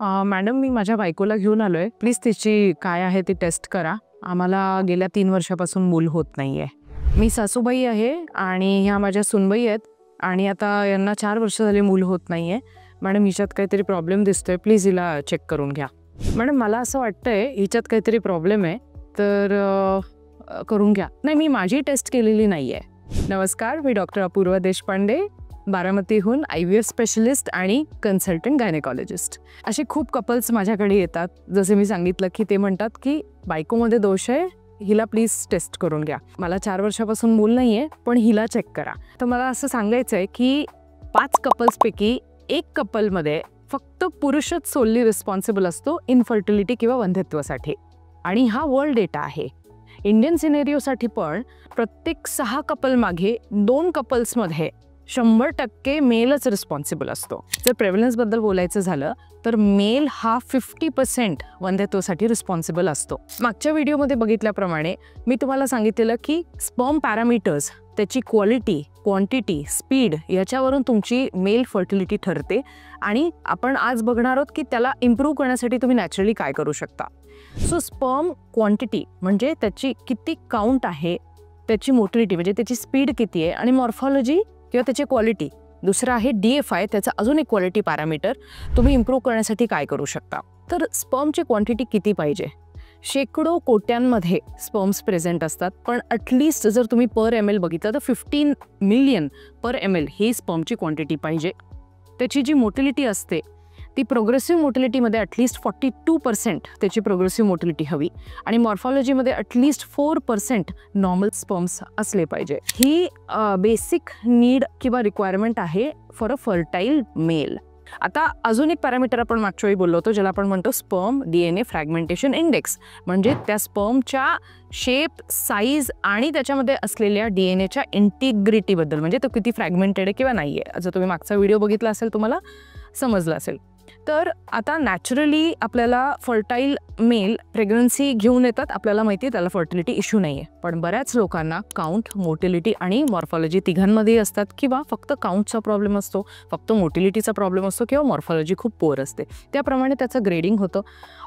Madam, मी माझ्या बायकोला घेऊन आलोय. प्लीज तिची काय आहे ती टेस्ट करा. आम्हाला गेल्या 3 वर्षापासून मूल होत नाहीये. मी सासूबाई आहे आणि ह्या माझ्या सुनबाई आहेत आणि आता यांना 4 वर्ष झाली मूल होत नाहीये. मॅडम, हिच्यात काहीतरी प्रॉब्लेम दिसतोय, प्लीज हिला चेक करून घ्या. मॅडम, मला असं वाटतंय हिच्यात काहीतरी प्रॉब्लेम आहे, तर करून घ्या. नाही, मी माझी टेस्ट केलेली नाहीये. नमस्कार, मी डॉक्टर अपूर्वा देशपांडे, बारामतीहून IVF स्पेशलिस्ट आणि कन्सल्टंट गायनेकॉलॉजिस्ट. असे खूप कपल्स माझ्याकडे येतात. जसे मी सांगितलं की ते म्हणतात की बायकोमध्ये दोष आहे, हिला प्लीज टेस्ट करून घ्या. मला 4 वर्षापासून मूल नाही आहे, पण हिला चेक करा. तर मला असं सांगायचं आहे की 5 कपल्सपैकी 1 कपलमध्ये फक्त पुरुषच सोलली रिस्पॉन्सिबल असतो इनफर्टिलिटी किंवा वंध्यत्वासाठी. आणि हा वर्ल्ड डेटा आहे. इंडियन सिनेरिओसाठी पण प्रत्येक 6 कपल मागे 2 कपल्समध्ये 100% मेलच रिस्पॉन्सिबल असतो. जर प्रेव्हलन्सबद्दल बोलायचं झालं तर मेल हा 50% वंध्यत्वासाठी रिस्पॉन्सिबल असतो. मागच्या व्हिडिओमध्ये बघितल्याप्रमाणे मी तुम्हाला सांगितलेलं की स्पर्म पॅरामीटर्स, त्याची क्वालिटी, क्वांटिटी, स्पीड याच्यावरून तुमची मेल फर्टिलिटी ठरते. आणि आपण आज बघणार आहोत की त्याला इम्प्रूव्ह करण्यासाठी तुम्ही नॅचरली काय करू शकता. सो स्पर्म क्वांटिटी म्हणजे त्याची किती काउंट आहे, त्याची मोटिलिटी म्हणजे त्याची स्पीड किती आहे, आणि मॉर्फॉलॉजी किंवा त्याची क्वालिटी. दुसरं आहे DFI, त्याचा अजून एक क्वालिटी पॅरामीटर. तुम्ही इम्प्रूव्ह करण्यासाठी काय करू शकता. तर स्पर्मची क्वांटिटी किती पाहिजे. शेकडो कोट्यांमध्ये स्पर्म्स प्रेझेंट असतात, पण ॲटलिस्ट जर तुम्ही पर ml बघितलं तर 15 मिलियन पर ml ही स्पर्मची क्वांटिटी पाहिजे. त्याची जी मोटिलिटी असते ती प्रोग्रेसिव्ह मोटिलिटीमध्ये ॲटलिस्ट 42% त्याची प्रोग्रेसिव्ह मोटिलिटी हवी, आणि मॉर्फॉलॉजीमध्ये ॲटलिस्ट 4% नॉर्मल स्पर्म्स असले पाहिजे. ही बेसिक नीड किंवा रिक्वायरमेंट आहे फॉर अ फर्टाईल मेल. आता अजून एक पॅरामीटर आपण मागच्या वेळी बोललो होतो, ज्याला आपण म्हणतो स्पर्म DNA फ्रॅगमेंटेशन इंडेक्स. म्हणजे त्या स्पर्मच्या शेप, साईज आणि त्याच्यामध्ये असलेल्या DNAच्या इंटिग्रिटीबद्दल, म्हणजे तो किती फ्रॅगमेंटेड आहे किंवा नाही आहे. जर तुम्ही मागचा व्हिडिओ बघितला असेल तुम्हाला समजलं असेल. तर आता नॅचरली आपल्याला फर्टाईल मेल प्रेग्नन्सी घेऊन येतात. आपल्याला माहिती आहे त्याला फर्टिलिटी इश्यू नाही आहे, पण बऱ्याच लोकांना काउंट, मोटिलिटी आणि मॉर्फॉलॉजी तिघांमध्ये असतात, किंवा फक्त काउंटचा प्रॉब्लेम असतो, फक्त मोटिलिटीचा प्रॉब्लेम असतो, किंवा मॉर्फॉलॉजी खूप पुअर असते. त्याप्रमाणे त्याचं ग्रेडिंग होतं.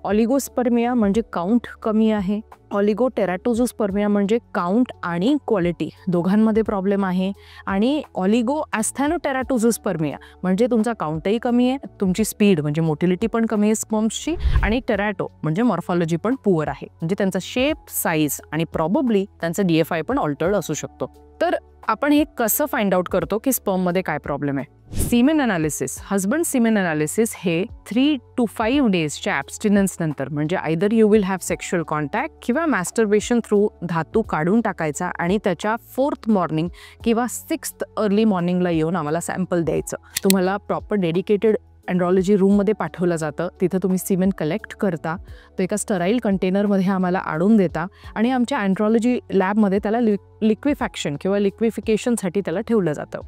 ऑलिगोस्पर्मिया म्हणजे काउंट कमी आहे. ऑलिगोटेराटोझोस्पर्मिया म्हणजे काउंट आणि क्वालिटी दोघांमध्ये प्रॉब्लेम आहे. आणि ऑलिगो ॲस्थॅनोटेराटोझोस्पर्मिया म्हणजे तुमचा काउंटही कमी आहे, तुमची स्पीड म्हणजे मोटिलिटी पण कमी आहे स्पर्म्सची, आणि टेरॅटो म्हणजे मॉर्फॉलॉजी पण पुअर आहे, म्हणजे त्यांचा शेप, साईज आणि प्रॉबब्ली त्यांचा DFI पण ऑल्टर्ड असू शकतो. तर आपण हे कसं फाइंड आउट करतो की स्पर्ममध्ये काय प्रॉब्लेम आहे. सीमेन अनालिसिस, हजबंड सीमेन अनालिसिस हे 3 to 5 डेजच्या ॲब्स्टिनन्स नंतर, म्हणजे either you will have sexual contact किंवा मॅस्टरबेशन थ्रू धातू काढून टाकायचा आणि त्याच्या 4th मॉर्निंग किंवा 6th अर्ली मॉर्निंगला येऊन आम्हाला सॅम्पल द्यायचं. तुम्हाला प्रॉपर डेडिकेटेड एन्ड्रॉलॉजी रूममध्ये पाठवलं जातं. तिथं तुम्ही सिमेन कलेक्ट करता, तो एका स्टराईल कंटेनरमध्ये आम्हाला आणून देता, आणि आमच्या अँड्रॉलॉजी लॅबमध्ये त्याला लिक्विफॅक्शन किंवा लिक्विफिकेशनसाठी त्याला ठेवलं जातं.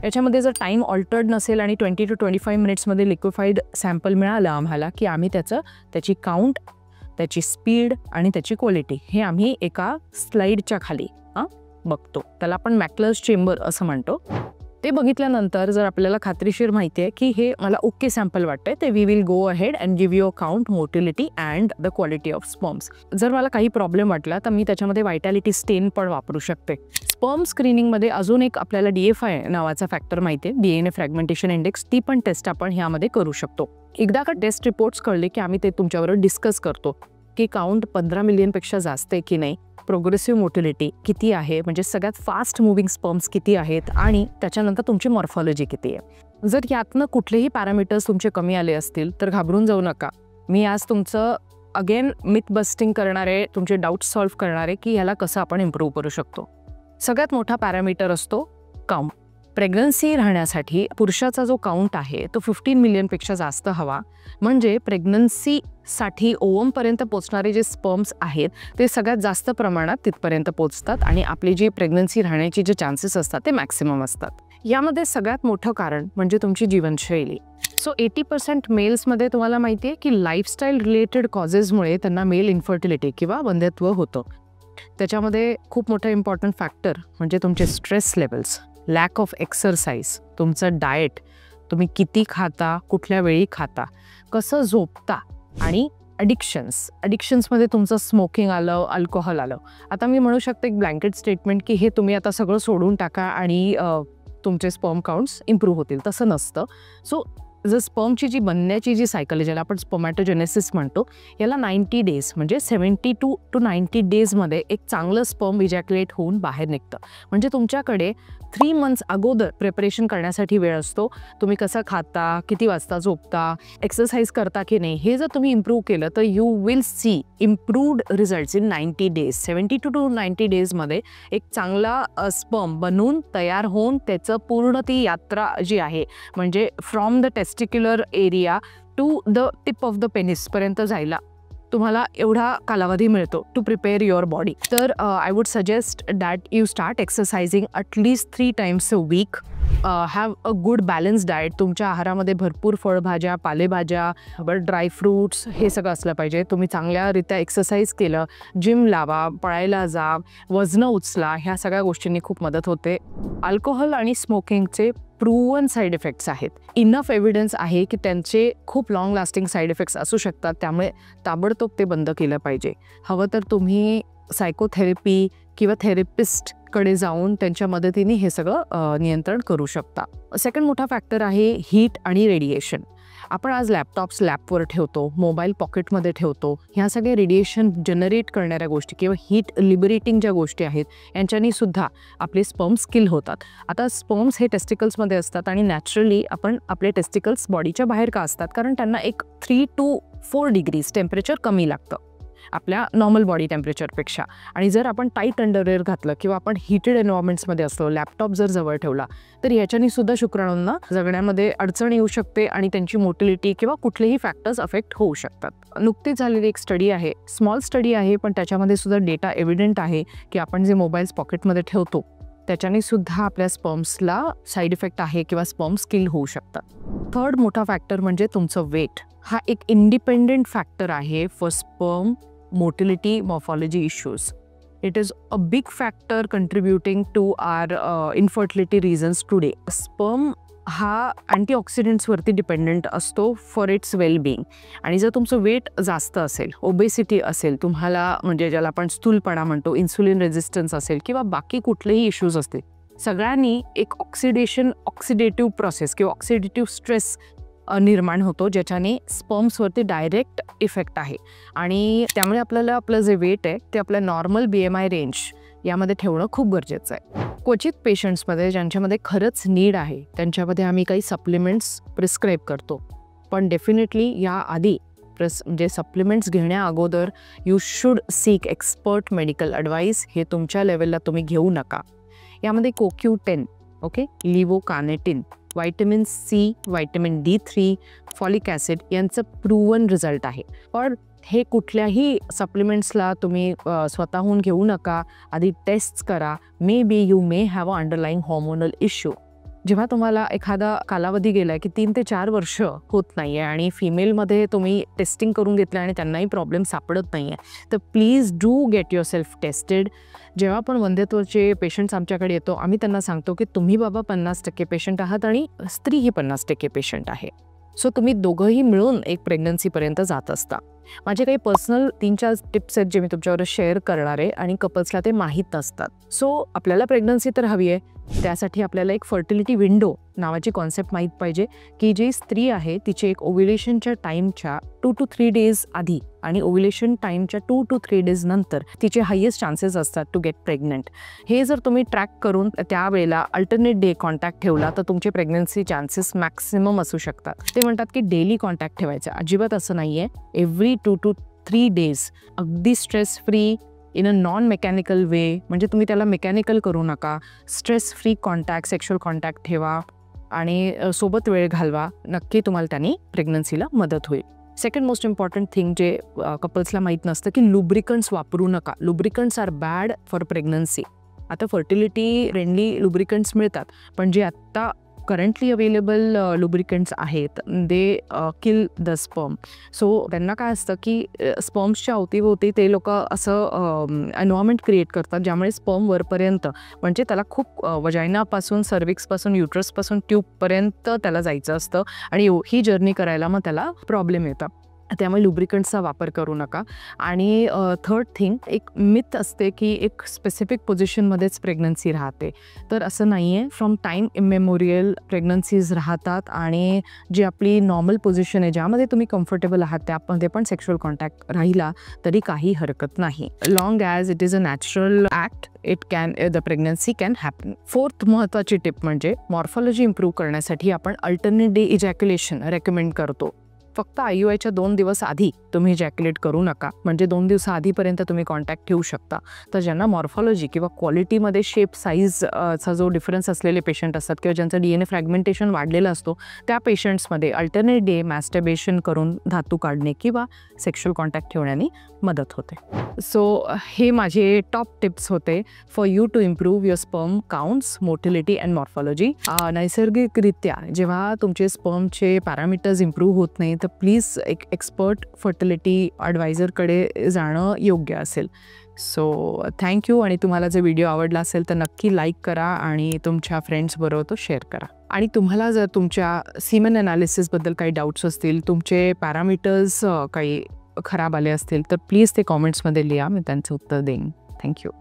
याच्यामध्ये जर टाईम ऑल्टर्ड नसेल आणि 20 to 25 मिनिट्समध्ये लिक्विफाईड सॅम्पल मिळालं आम्हाला, की आम्ही त्याची काउंट, त्याची स्पीड आणि त्याची क्वालिटी हे आम्ही एका स्लाईडच्या खाली बघतो. त्याला आपण मॅक्लर्स चेंबर असं म्हणतो. ते बघितल्यानंतर जर आपल्याला खात्रीशीर माहिती आहे की हे मला ओके सॅम्पल वाटतंय, ते we will go ahead and give you a count, motility and the quality of sperms. जर मला काही प्रॉब्लेम वाटला तर मी त्याच्यामध्ये व्हायटॅलिटी स्टेन पण वापरू शकते. स्पर्म स्क्रीनिंगमध्ये अजून एक आपल्याला DFI नावाचा फॅक्टर माहिती आहे, DNA फ्रॅगमेंटेशन इंडेक्स. ती पण टेस्ट आपण ह्यामध्ये करू शकतो. एकदा का टेस्ट रिपोर्ट्स कळले की आम्ही ते तुमच्याबरोबर डिस्कस करतो की काउंट 15 मिलियनपेक्षा जास्त आहे की नाही, प्रोग्रेसिव्ह मोटिलिटी किती आहे, म्हणजे सगळ्यात फास्ट मूव्हिंग स्पर्म्स किती आहेत, आणि त्याच्यानंतर तुमची मॉर्फॉलॉजी किती आहे. जर यातनं कुठलेही पॅरामीटर्स तुमचे कमी आले असतील तर घाबरून जाऊ नका. मी आज तुमचं अगेन मिथ बस्टिंग करणारे, तुमचे डाऊट्स सॉल्व्ह करणारे की ह्याला कसं आपण इम्प्रूव्ह करू शकतो. सगळ्यात मोठा पॅरामीटर असतो काउंट. प्रेग्नन्सी राहण्यासाठी पुरुषाचा जो काउंट आहे तो 15 मिलियनपेक्षा जास्त हवा. म्हणजे प्रेग्नन्सीसाठी ओवमपर्यंत पोचणारे जे स्पर्म्स आहेत ते सगळ्यात जास्त प्रमाणात तिथपर्यंत पोचतात, आणि आपली जी प्रेग्नन्सी राहण्याची जे चान्सेस असतात ते मॅक्सिमम असतात. यामध्ये सगळ्यात मोठं कारण म्हणजे तुमची जीवनशैली. सो 80% मेल्समध्ये तुम्हाला माहिती आहे की लाईफस्टाईल रिलेटेड कॉजेसमुळे त्यांना मेल इन्फर्टिलिटी किंवा वंध्यत्व होतं. त्याच्यामध्ये खूप मोठं इम्पॉर्टंट फॅक्टर म्हणजे तुमचे stress levels, lack of exercise, तुमचं डाएट, तुम्ही किती खाता, कुठल्या वेळी खाता, कसं झोपता आणि ॲडिक्शन्समध्ये तुमचं स्मोकिंग आलं, अल्कोहोल आलं. आता मी म्हणू शकते एक ब्लँकेट स्टेटमेंट की हे तुम्ही आता सगळं सोडून टाका आणि तुमचे स्पर्म काउंट्स इम्प्रूव्ह होतील. तसं नसतं. सो जर स्पर्मची जी बनण्याची जी सायकल आहे, ज्याला आपण स्पर्मॅटोजेनेसिस म्हणतो, याला 90 डेज म्हणजे 72 to 90 डेजमध्ये एक चांगलं स्पर्म इजॅक्युलेट होऊन बाहेर निघतं. म्हणजे तुमच्याकडे 3 मंथ्स अगोदर प्रिपरेशन करण्यासाठी वेळ असतो. तुम्ही कसं खाता, किती वाजता झोपता, एक्सरसाइज करता की नाही, हे जर तुम्ही इम्प्रूव्ह केलं तर you will see improved results in 90 days. 72 to 90 डेजमध्ये एक चांगला स्पर्म बनून तयार होऊन त्याचं पूर्ण ती यात्रा जी आहे, म्हणजे from the testicular area to the tip of the penis पर्यंत जायला तुम्हाला एवढा कालावधी मिळतो टू प्रिपेअर युअर बॉडी. तर I would suggest that you start exercising at least 3 times a week. Have a good balance diet. तुमच्या आहारामध्ये भरपूर फळभाज्या, पालेभाज्या, ड्रायफ्रूट्स हे सगळं असलं पाहिजे. तुम्ही चांगल्यारीत्या एक्सरसाइज केलं, जिम लावा, पळायला जा, वजनं उचला, ह्या सगळ्या गोष्टींनी खूप मदत होते. अल्कोहोल आणि स्मोकिंगचे प्रूव्हन साईड इफेक्ट्स आहेत. इनफ एव्हिडन्स आहे की त्यांचे खूप लॉंग लास्टिंग साईड इफेक्ट्स असू शकतात. त्यामुळे ताबडतोब ते बंद केलं पाहिजे. हवं तर तुम्ही सायकोथेरपी किंवा थेरपिस्टकडे जाऊन त्यांच्या मदतीने हे सगळं नियंत्रण करू शकता. सेकंड मोठा फॅक्टर आहे हीट आणि रेडिएशन. आपण आज लॅपटॉप्स लॅपवर ठेवतो, मोबाईल पॉकेटमध्ये ठेवतो. ह्या सगळ्या रेडिएशन जनरेट करणाऱ्या गोष्टी किंवा हीट लिबरेटिंग ज्या गोष्टी आहेत यांच्यानी सुद्धा आपले स्पर्म्स किल होतात. आता स्पर्म्स हे टेस्टिकल्समध्ये असतात आणि नॅचरली आपण आपले टेस्टिकल्स बॉडीच्या बाहेर का असतात, कारण त्यांना एक 3 to 4 degrees टेम्परेचर कमी लागतं आपल्या नॉर्मल बॉडी टेम्परेचरपेक्षा. आणि जर आपण टाईट अंडरवेअर घातलं किंवा आपण हीटेड एन्व्हायरमेंट्समध्ये असलो, लॅपटॉप जर जवळ ठेवला, तर याच्यानी सुद्धा शुक्राणूंना जगण्यामध्ये अडचण येऊ शकते आणि त्यांची मोटिलिटी किंवा कुठलेही फॅक्टर्स अफेक्ट होऊ शकतात. नुकतीच झालेली एक स्टडी आहे, स्मॉल स्टडी आहे, पण त्याच्यामध्ये सुद्धा डेटा एव्हिडंट आहे की आपण जे मोबाईल्स पॉकेटमध्ये ठेवतो त्याच्याने सुद्धा आपल्या स्पर्म्सला साईड इफेक्ट आहे किंवा स्पर्म्स किल होऊ शकतात. थर्ड मोठा फॅक्टर म्हणजे तुमचं वेट. हा एक इंडिपेंडेंट फॅक्टर आहे for sperm motility morphology issues. It is a big factor contributing to our infertility reasons today. Sperm हा अँटीऑक्सिडंट्सवरती डिपेंडंट असतो फॉर इट्स वेलबिंग. आणि जर तुमचं वेट जास्त असेल, ओबेसिटी असेल, तुम्हाला म्हणजे ज्याला आपण स्थूलपणा म्हणतो, इन्सुलिन रेझिस्टन्स असेल किंवा बाकी कुठलेही इश्यूज असतील, सगळ्यांनी एक ऑक्सिडेटिव्ह प्रोसेस किंवा ऑक्सिडेटिव्ह स्ट्रेस निर्माण होतो, ज्याच्याने स्पर्म्सवरती डायरेक्ट इफेक्ट आहे. आणि त्यामुळे आपल्याला आपलं जे वेट आहे ते आपल्या नॉर्मल BMI रेंज यामध्ये ठेवणं खूप गरजेचं आहे. क्वचित पेशंट्समध्ये ज्यांच्यामध्ये खरंच नीड आहे त्यांच्यामध्ये आम्ही काही सप्लिमेंट्स प्रिस्क्राईब करतो. पण डेफिनेटली याआधी म्हणजे सप्लिमेंट्स घेण्या अगोदर you should seek expert medical advice. हे तुमच्या लेवलला तुम्ही घेऊ नका. यामध्ये CoQ10, okay, levocarnitine, vitamin C, vitamin D3, folic acid यांचं प्रूव्हन रिझल्ट आहे. पण हे कुठल्याही सप्लिमेंट्सला तुम्ही स्वतःहून घेऊ नका. आधी टेस्ट करा. May be you may have a underlying hormonal issue. जेव्हा तुम्हाला एखादा कालावधी गेला की 3 ते 4 वर्ष होत नाही आहे आणि फिमेलमध्ये तुम्ही टेस्टिंग करून घेतलं आणि त्यांनाही प्रॉब्लेम सापडत नाही आहे, तर please do get your self tested. जेव्हा पण वंध्यत्वाचे पेशंट्स आमच्याकडे येतो, आम्ही त्यांना सांगतो की तुम्ही बाबा 50% पेशंट आहात आणि स्त्री ही 50% पेशंट आहे. सो तुम्ही दोघंही मिळून एक प्रेग्नन्सीपर्यंत जात असता. माझे काही पर्सनल 3-4 टिप्स आहेत जे मी तुमच्यावर शेअर करणार आहे आणि कपल्सला ते माहीत नसतात. सो आपल्याला प्रेग्नन्सी तर हवी आहे, त्यासाठी आपल्याला एक फर्टिलिटी विंडो नावाची कॉन्सेप्ट माहीत पाहिजे की जी स्त्री आहे तिचे एक ओव्युलेशनच्या टाईमच्या 2 to 3 days आधी आणि ओव्युलेशन टाईमच्या 2 to 3 days नंतर तिचे हायेस्ट चान्सेस असतात टू गेट प्रेग्नंट. हे जर तुम्ही ट्रॅक करून त्यावेळेला अल्टरनेट डे कॉन्टॅक्ट ठेवला तर तुमचे प्रेग्नन्सी चान्सेस मॅक्सिमम असू शकतात. ते म्हणतात की डेली कॉन्टॅक्ट ठेवायचा. अजिबात असं नाही आहे. एव्हरी 2 to 3 days अगदी stress free in a non mechanical way, म्हणजे तुम्ही त्याला मेकॅनिकल करू नका. Stress free contact, sexual contact ठेवा आणि सोबत वेळ घालवा. नक्की तुम्हाला त्यांनी प्रेग्नन्सीला मदत होईल. सेकंड मोस्ट इम्पॉर्टंट थिंग जे कपल्सला माहीत नसतं की लुब्रिकंट्स वापरू नका. लुब्रिकंट्स आर बॅड फॉर प्रेग्नन्सी. आता फर्टिलिटी फ्रेंडली लुब्रिकंट्स मिळतात, पण जे आत्ता करंटली अवेलेबल लुब्रिकंट्स आहेत दे किल द स्पर्म. सो त्यांना काय असतं की स्पर्म्सच्या अवतीभोवती ते लोक असं एन्व्हायरमेंट क्रिएट करतात ज्यामुळे स्पर्म वरपर्यंत, म्हणजे त्याला खूप वजायनापासून, सर्विक्सपासून, युट्रसपासून ट्यूबपर्यंत त्याला जायचं असतं आणि ही जर्नी करायला मग त्याला प्रॉब्लेम येतात. त्यामुळे लुब्रिकंट्सचा वापर करू नका. आणि थर्ड थिंग, एक मिथ असते की एक स्पेसिफिक पोझिशनमध्येच प्रेग्नन्सी राहते, तर असं नाही आहे. फ्रॉम टाईम इमेमोरियल प्रेग्नन्सीज राहतात आणि जी आपली नॉर्मल पोझिशन आहे ज्यामध्ये तुम्ही कम्फर्टेबल आहात त्यामध्ये पण सेक्शुअल कॉन्टॅक्ट राहिला तरी काही हरकत नाही. Long as it is a natural act the pregnancy can happen. Fourth महत्त्वाची टिप म्हणजे मॉर्फॉलॉजी इम्प्रूव्ह करण्यासाठी आपण अल्टरनेट डे इजॅक्युलेशन रेकमेंड करतो. फक्त IUIच्या 2 दिवस आधी तुम्ही इजॅक्युलेट करू नका, म्हणजे 2 दिवसाआधीपर्यंत तुम्ही कॉन्टॅक्ट ठेवू शकता. तर ज्यांना मॉर्फॉलॉजी किंवा क्वालिटीमध्ये शेप साईजचा जो डिफरन्स असलेले पेशंट असतात किंवा ज्यांचं DNA फ्रॅगमेंटेशन वाढलेला असतो त्या पेशंट्समध्ये अल्टरनेट डे मॅस्टर्बेशन करून धातू काढणे किंवा सेक्शुअल कॉन्टॅक्ट ठेवण्याने मदत होते. सो हे माझे टॉप टिप्स होते for you to improve your sperm counts, motility and morphology. नैसर्गिकरित्या जेव्हा तुमचे स्पर्मचे पॅरामीटर्स इम्प्रूव्ह होत नाही तर प्लीज एक एक्सपर्ट फर्टिलिटी ॲडवायझरकडे जाणं योग्य असेल. So thank you. आणि तुम्हाला जर व्हिडिओ आवडला असेल तर नक्की लाईक करा आणि तुमच्या फ्रेंड्सबरोबर तो शेअर करा. आणि तुम्हाला जर तुमच्या सीमेन ॲनालिसिसबद्दल काही डाऊट्स असतील, तुमचे पॅरामीटर्स काही खराब आले असतील तर प्लीज ते कॉमेंट्समध्ये लिहा, मी त्यांचं उत्तर देईन. थँक्यू.